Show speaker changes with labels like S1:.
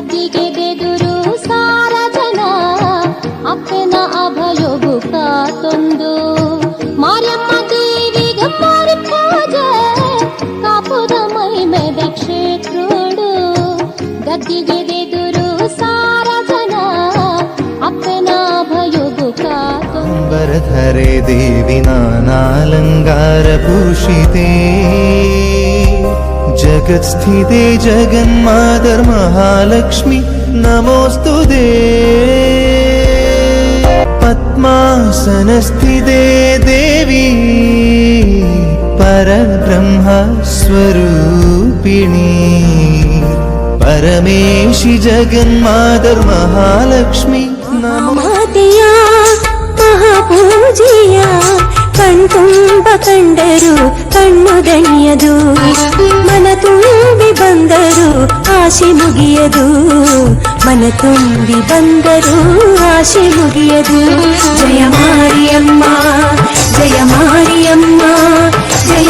S1: ಗದ್ದಿಗೆ ಬೆದುರು ಸಾರ ಜನ ಅಪ್ಪನ ಅಭಯೋಗು ಕಾತೊಂದು ಮಾರ್ಯಮ್ಮ ದೇವಿಗೆ ಮಾರಿ ಪೂಜೆ ಕಾಪುದ ಮಹಿಮೆದ ಕ್ಷೇತ್ರೋಡು ಗದ್ದಿಗೆ ಬೆದುರು ಸಾರ ಜನ ಅಪ್ಪನ ಅಭಯೋಗು ಕಾತೊಂದು
S2: ವರಧರೆ ದೇವಿ ನಾನಾಲಂಕಾರ ಭೂಷಿತೆ जगत्स्थिते जगन्मातर महालक्ष्मी नमोस्तुते पद्मासनस्थिते देवी परब्रह्म स्वरूपिणी परमेशि जगन्मातर महालक्ष्मी
S3: ಮಾತೆಯ ಮಹಾಪೂಜೆಯ ಕಣ್ತುಂಬ ಕಂಡರು ಕಣ್ಣು ದಣಿಯದು ಮನ ತುಂಬಿ ಬಂದರು ಆಶೆ ಮುಗಿಯದು ಮನ ತುಂಬಿ ಬಂದರು ಆಶೆ ಮುಗಿಯದು ಜಯ ಮಾರಿಯಮ್ಮ ಜಯ ಮಾರಿಯಮ್ಮ ಜಯ